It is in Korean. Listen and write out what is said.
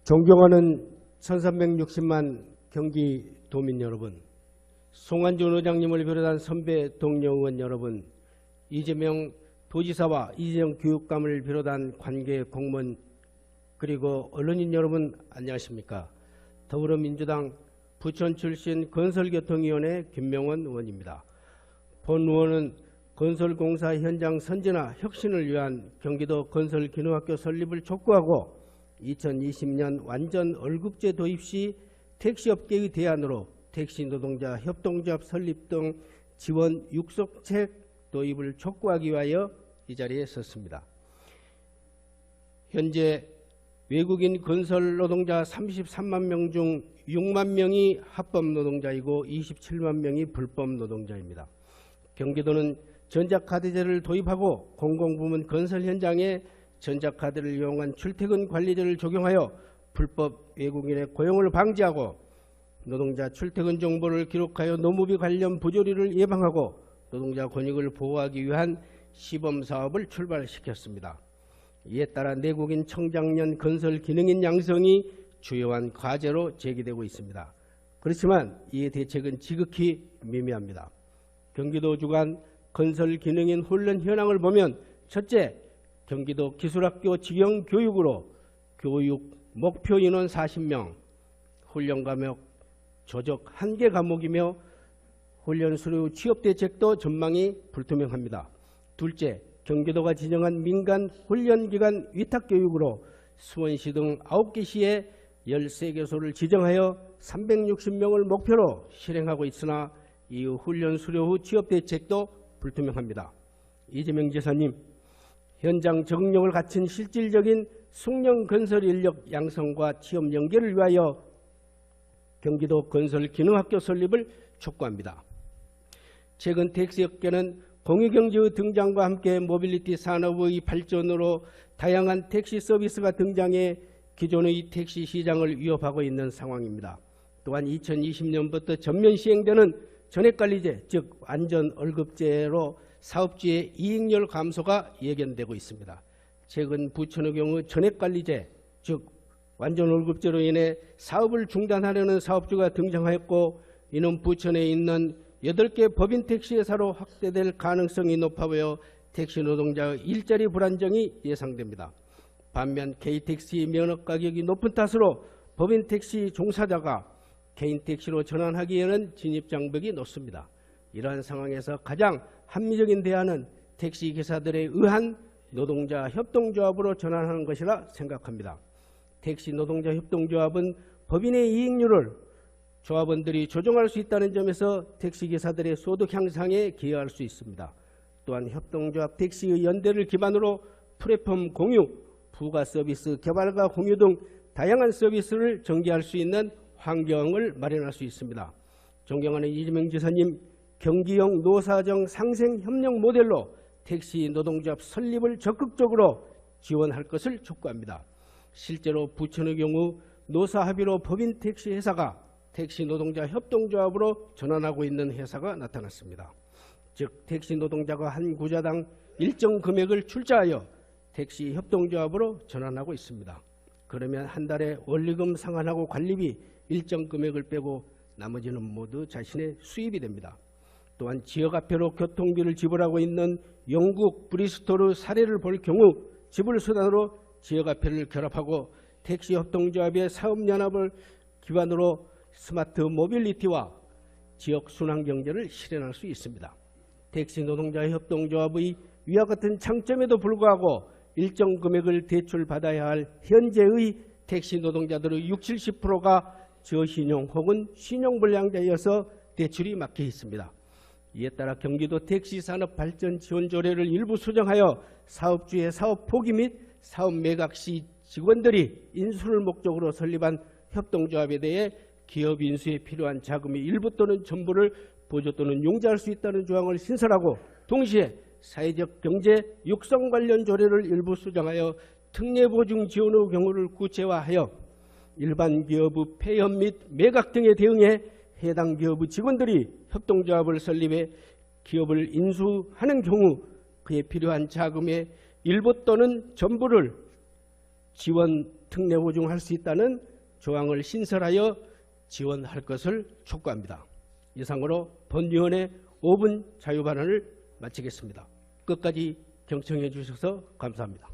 존경하는 1360만 경기도민 여러분, 송환준 의장님을 비롯한 선배 동료 의원 여러분, 이재명 도지사와 이재명 교육감을 비롯한 관계 공무원 그리고 언론인 여러분 안녕하십니까? 더불어민주당 부천 출신 건설교통위원회 김명원 의원입니다. 본 의원은 건설공사 현장 선진화 혁신을 위한 경기도 건설기능학교 설립을 촉구하고 2020년 완전 월급제 도입 시 택시업계의 대안으로 택시노동자 협동조합 설립 등 지원 육성책 도입을 촉구하기 위하여 이 자리에 섰습니다. 현재 외국인 건설노동자 33만 명 중 6만 명이 합법노동자이고 27만 명이 불법노동자입니다. 경기도는 전자카드제를 도입하고 공공부문 건설 현장에 전자카드를 이용한 출퇴근 관리제를 적용하여 불법 외국인의 고용을 방지하고 노동자 출퇴근 정보를 기록하여 노무비 관련 부조리를 예방하고 노동자 권익을 보호하기 위한 시범사업을 출발시켰습니다. 이에 따라 내국인 청장년 건설 기능인 양성이 주요한 과제로 제기되고 있습니다. 그렇지만 이의 대책은 지극히 미미합니다. 경기도 주관 건설 기능인 훈련 현황을 보면 첫째, 경기도 기술학교 직영 교육으로 교육 목표 인원 40명, 훈련 과목 조적 1개 과목이며 훈련 수료 취업 대책도 전망이 불투명합니다. 둘째, 경기도가 지정한 민간 훈련기관 위탁교육으로 수원시 등 9개 시에 13개소를 지정하여 360명을 목표로 실행하고 있으나 이후 훈련 수료 후 취업 대책도 불투명합니다. 이재명 지사님, 현장 적응력을 갖춘 실질적인 숙련 건설 인력 양성과 취업 연계를 위하여 경기도 건설기능학교 설립을 촉구합니다. 최근 택시업계는 공유경제의 등장과 함께 모빌리티 산업의 발전으로 다양한 택시 서비스가 등장해 기존의 택시 시장을 위협하고 있는 상황입니다. 또한 2020년부터 전면 시행되는 전액관리제, 즉 완전월급제로 사업주의 이익률 감소가 예견되고 있습니다. 최근 부천의 경우 전액관리제, 즉 완전월급제로 인해 사업을 중단하려는 사업주가 등장하였고 이는 부천에 있는 8개 법인 택시회사로 확대될 가능성이 높아 보여 택시 노동자의 일자리 불안정이 예상됩니다. 반면 K택시 면허 가격이 높은 탓으로 법인 택시 종사자가 개인 택시로 전환하기에는 진입 장벽이 높습니다. 이러한 상황에서 가장 합리적인 대안은 택시기사들에 의한 노동자 협동조합으로 전환하는 것이라 생각합니다. 택시 노동자 협동조합은 법인의 이익률을 조합원들이 조정할 수 있다는 점에서 택시기사들의 소득 향상에 기여할 수 있습니다. 또한 협동조합 택시의 연대를 기반으로 플랫폼 공유, 부가 서비스 개발과 공유 등 다양한 서비스를 전개할 수 있는 환경을 마련할 수 있습니다. 존경하는 이재명 지사님, 경기형 노사정 상생 협력 모델로 택시 노동조합 설립을 적극적으로 지원할 것을 촉구합니다. 실제로 부천의 경우 노사 합의로 법인 택시 회사가 택시 노동자 협동조합으로 전환하고 있는 회사가 나타났습니다. 즉 택시 노동자가 한 구자당 일정 금액을 출자하여 택시 협동조합으로 전환하고 있습니다. 그러면 한 달에 원리금 상환하고 관리비 일정 금액을 빼고 나머지는 모두 자신의 수입이 됩니다. 또한 지역화폐로 교통비를 지불하고 있는 영국 브리스톨의 사례를 볼 경우 지불수단으로 지역화폐를 결합하고 택시 협동조합의 사업연합을 기반으로 스마트 모빌리티와 지역 순환경제를 실현할 수 있습니다. 택시 노동자 협동조합의 위와 같은 장점에도 불구하고 일정 금액을 대출받아야 할 현재의 택시 노동자들의 60, 70%가 저신용 혹은 신용불량자여서 대출이 막혀 있습니다. 이에 따라 경기도 택시산업발전지원조례를 일부 수정하여 사업주의 사업 포기 및 사업 매각 시 직원들이 인수를 목적으로 설립한 협동조합에 대해 기업 인수에 필요한 자금의 일부 또는 전부를 보조 또는 융자할 수 있다는 조항을 신설하고 동시에 사회적 경제 육성 관련 조례를 일부 수정하여 특례보증 지원의 경우를 구체화하여 일반 기업의 폐업 및 매각 등에 대응해 해당 기업의 직원들이 협동조합을 설립해 기업을 인수하는 경우 그에 필요한 자금의 일부 또는 전부를 지원 특례 보증할 수 있다는 조항을 신설하여 지원할 것을 촉구합니다. 이상으로 본위원회 5분 자유발언을 마치겠습니다. 끝까지 경청해 주셔서 감사합니다.